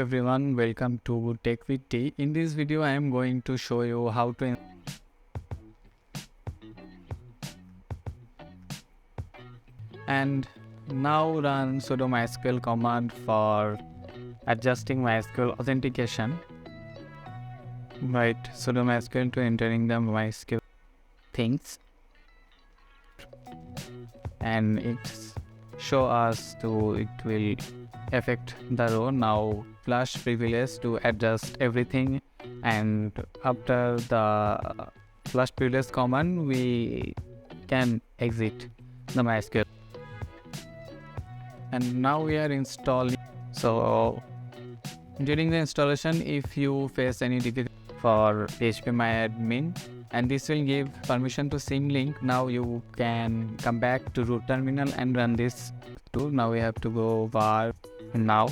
Everyone, welcome to Tech with T. In this video I am going to show you how to and now run sudo MySQL command for adjusting MySQL authentication. Write sudo MySQL to entering the MySQL things, and it show us to it will affect the row. Now flash privilege to adjust everything, and after the flash privilege command we can exit the MySQL. And now we are installing. So during the installation, if you face any difficulty for PHPmyAdmin, and this will give permission to symlink, now you can come back to root terminal and run this too. Now we have to go var now